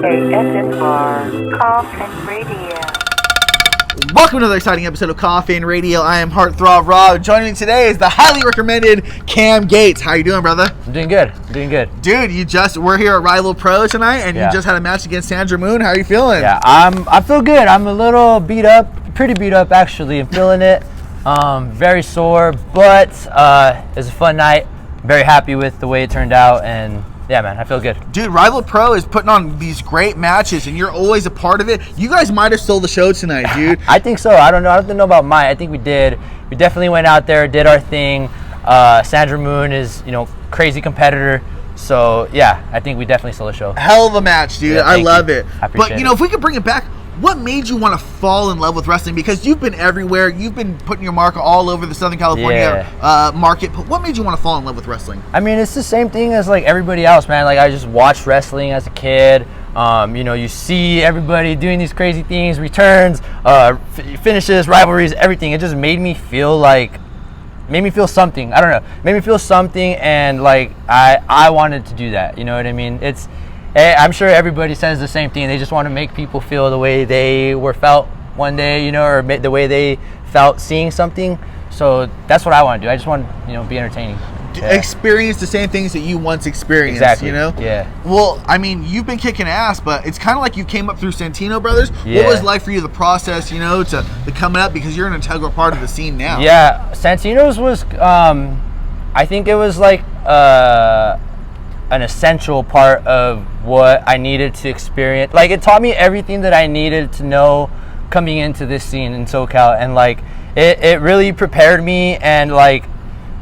ASMR Coffin Radio. Welcome to another exciting episode of Coffin Radio. I am Heartthrob Rob. Joining me today is the highly recommended Cam Gates. How you doing, brother? I'm doing good. Dude, we're here at Rival Pro tonight, and you just had a match against Sandra Moon. How are you feeling? Yeah, I feel good. I'm a little beat up, pretty beat up actually. I'm feeling it. Very sore, but it was a fun night. Very happy with the way it turned out, and yeah, man, I feel good. Dude, Rival Pro is putting on these great matches, and you're always a part of it. You guys might have stole the show tonight, dude. I think so. I don't know about mine. I think we did. We definitely went out there, did our thing. Sandra Moon is, crazy competitor. So, yeah, I think we definitely stole the show. Hell of a match, dude. Yeah, I love it. I appreciate it. If we could bring it back, what made you want to fall in love with wrestling? Because you've been everywhere. You've been putting your mark all over the Southern California market. But what made you want to fall in love with wrestling? I mean, it's the same thing as like everybody else, man. Like I just watched wrestling as a kid. You see everybody doing these crazy things, returns, finishes, rivalries, everything. It just made me feel something. I don't know. Made me feel something, and like I wanted to do that. You know what I mean? I'm sure everybody says the same thing. They just want to make people feel the way they were felt one day, or the way they felt seeing something. So that's what I want to do. I just want to, be entertaining. Yeah. Experience the same things that you once experienced, exactly. Yeah. Well, I mean, you've been kicking ass, but it's kind of like you came up through Santino Brothers. Yeah. What was it like for you, the process, to coming up, because you're an integral part of the scene now? Yeah, Santino's was, I think it was like an essential part of what I needed to experience. Like, it taught me everything that I needed to know coming into this scene in SoCal, and like it really prepared me and like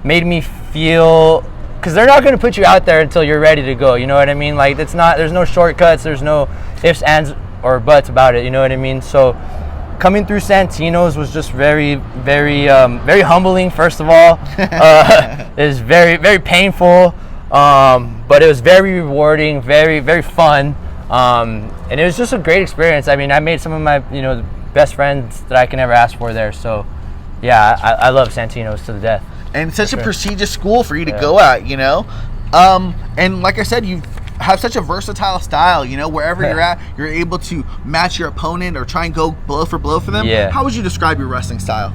made me feel, because they're not going to put you out there until you're ready to go, you know what I mean? Like, there's no shortcuts, there's no ifs, ands, or buts about it, you know what I mean? So coming through Santino's was just very, very, very humbling, first of all. It was very, very painful, but it was very rewarding, very, very fun, and it was just a great experience. I mean, I made some of my, the best friends that I can ever ask for there. So, yeah, I love Santino's to the death. And it's such a prestigious school for you to go at, And like I said, you have such a versatile style, wherever you're at, you're able to match your opponent or try and go blow for blow for them. Yeah. How would you describe your wrestling style?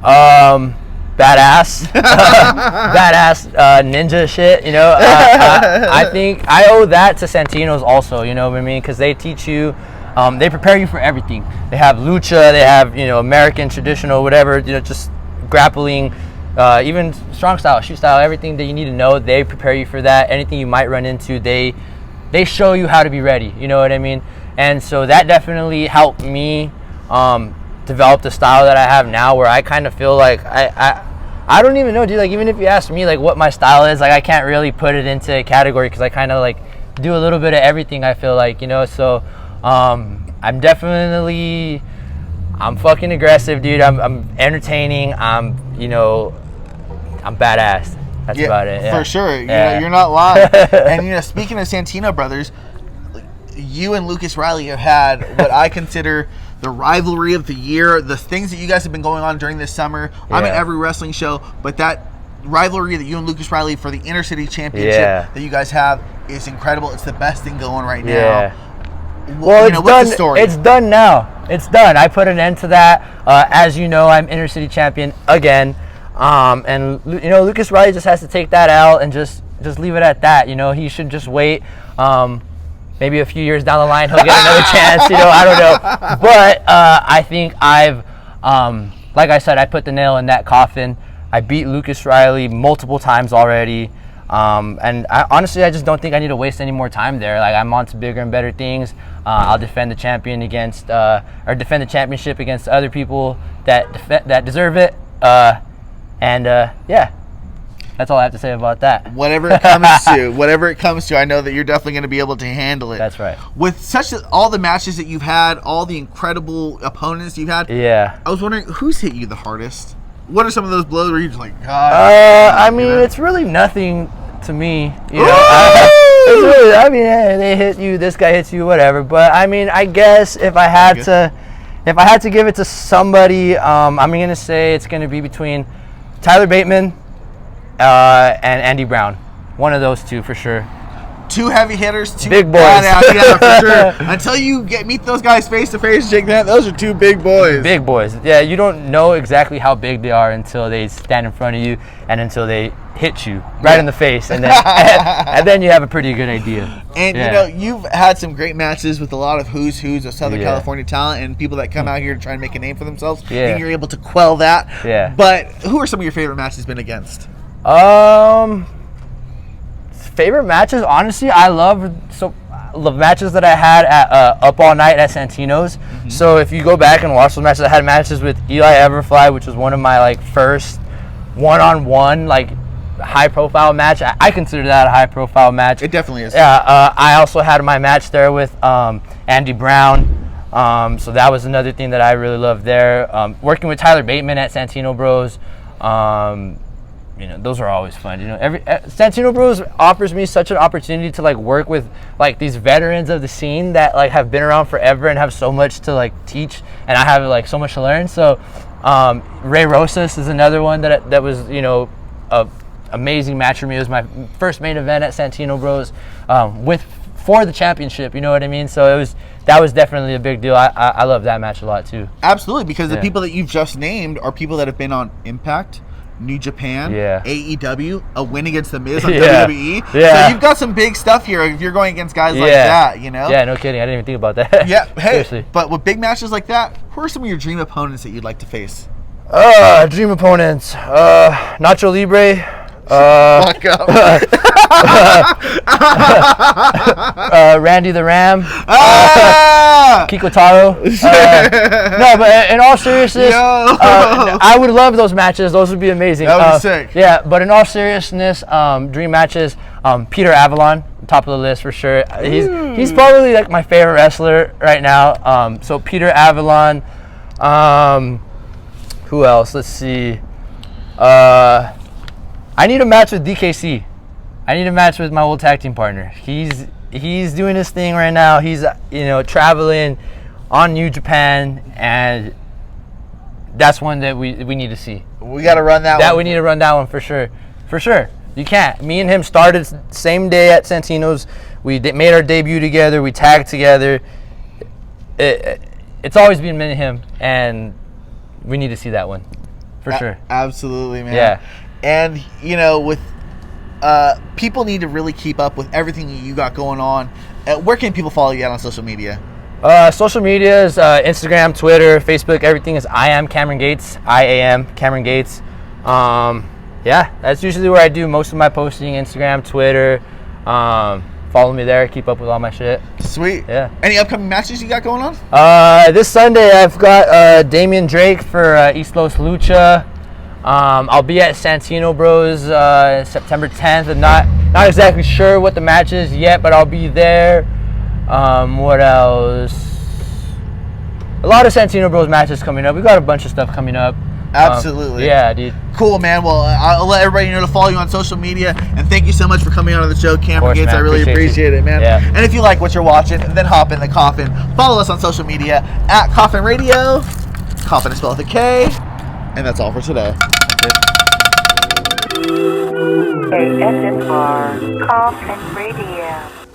Badass. Badass ninja shit, I think I owe that to Santino's also, you know what I mean? Because they teach you, they prepare you for everything. They have lucha, they have, American traditional, whatever, just grappling, even strong style, shoot style, everything that you need to know. They prepare you for that. Anything you might run into, they show you how to be ready, you know what I mean? And so that definitely helped me develop the style that I have now, where I kind of feel like I don't even know, dude. Like, even if you ask me like what my style is, like I can't really put it into a category, because I kind of like do a little bit of everything, I feel like, so I'm definitely, I'm fucking aggressive, dude. I'm entertaining. I'm badass. That's about it. Yeah. For sure. Yeah. You're not lying. And speaking of Santino Brothers, you and Lucas Riley have had what I consider the rivalry of the year. The things that you guys have been going on during this summer. I'm at every wrestling show, but that rivalry that you and Lucas Riley for the Intercity Championship that you guys have is incredible. It's the best thing going right now. Yeah. Well, it's what's done. the story? It's done now. It's done. I put an end to that. As you know, I'm Intercity champion again, and Lucas Riley just has to take that out and just leave it at that. He should just wait. Maybe a few years down the line, he'll get another chance. I don't know. But I think I've, like I said, I put the nail in that coffin. I beat Lucas Riley multiple times already. And honestly, I just don't think I need to waste any more time there. Like, I'm on to bigger and better things. I'll defend the championship against other people that deserve it. Yeah, that's all I have to say about that. Whatever it comes to, I know that you're definitely going to be able to handle it. That's right. With all the matches that you've had, all the incredible opponents you've had. Yeah. I was wondering, who's hit you the hardest? What are some of those blows where you're just like, God? I mean, it's really nothing to me. They hit you. This guy hits you. Whatever. But I mean, I guess if I had to give it to somebody, I'm gonna say it's gonna be between Tyler Bateman and Andy Brown. One of those two for sure. Two heavy hitters, two Big boys. Yeah, for sure. Until you meet those guys face to face, Jake, man, those are two big boys. Big boys. Yeah, you don't know exactly how big they are until they stand in front of you and until they hit you right in the face, and then and then you have a pretty good idea. And you know, you've had some great matches with a lot of who's of Southern California talent and people that come out here to try and make a name for themselves. Yeah. And you're able to quell that. Yeah. But who are some of your favorite matches been against? Favorite matches, honestly, I love matches that I had at Up All Night at Santino's. So if you go back and watch those matches, I had matches with Eli Everfly, which was one of my like first one-on-one like high profile match. I consider that a high profile match. It definitely is. Yeah. I also had my match there with Andy Brown. So that was another thing that I really loved there. Working with Tyler Bateman at Santino Bros. You know, those are always fun. You know, Santino Bros offers me such an opportunity to like work with like these veterans of the scene that like have been around forever and have so much to like teach, and I have like so much to learn. So Ray Rosas is another one that was, you know, a amazing match for me. It was my first main event at Santino Bros for the championship, you know what I mean? So that was definitely a big deal. I love that match a lot too. Absolutely, because the people that you've just named are people that have been on Impact, New Japan, AEW, a win against The Miz on WWE. So you've got some big stuff here if you're going against guys like that, you know? Yeah, no kidding. I didn't even think about that. Yeah, hey, seriously. But with big matches like that, who are some of your dream opponents that you'd like to face? Dream opponents. Nacho Libre. Fuck up. Randy the Ram. Kiko Taro. No, but in all seriousness, I would love those matches. Those would be amazing. That would be sick. Yeah, but in all seriousness, dream matches. Peter Avalon, top of the list for sure. He's probably like my favorite wrestler right now. So Peter Avalon. Who else? Let's see. I need a match with DKC. I need a match with my old tag team partner. He's doing his thing right now. He's, you know, traveling on New Japan, and that's one that we need to see. We got to run that one. We need to run that one for sure. For sure. You can't. Me and him started same day at Santino's. We made our debut together. We tagged together. It's always been me and him, and we need to see that one for sure. Absolutely, man. Yeah. And, you know, with people need to really keep up with everything you got going on. Where can people follow you at on social media? Social media is Instagram, Twitter, Facebook. Everything is I am Cameron Gates. Cameron Gates. Yeah, that's usually where I do most of my posting. Instagram, Twitter. Follow me there. Keep up with all my shit. Sweet. Yeah. Any upcoming matches you got going on? This Sunday I've got Damian Drake for East Los Lucha. I'll be at Santino Bros September 10th. I'm not exactly sure what the match is yet, but I'll be there. What else? A lot of Santino Bros matches coming up. We got a bunch of stuff coming up. Absolutely. Yeah, dude. Cool, man. Well, I'll let everybody know to follow you on social media. And thank you so much for coming on the show, Cameron Gates. I really appreciate it, man. Yeah. And if you like what you're watching, then hop in the coffin. Follow us on social media at Coffin Radio. Coffin is spelled with a K. And that's all for today. ASMR Coffin Radio.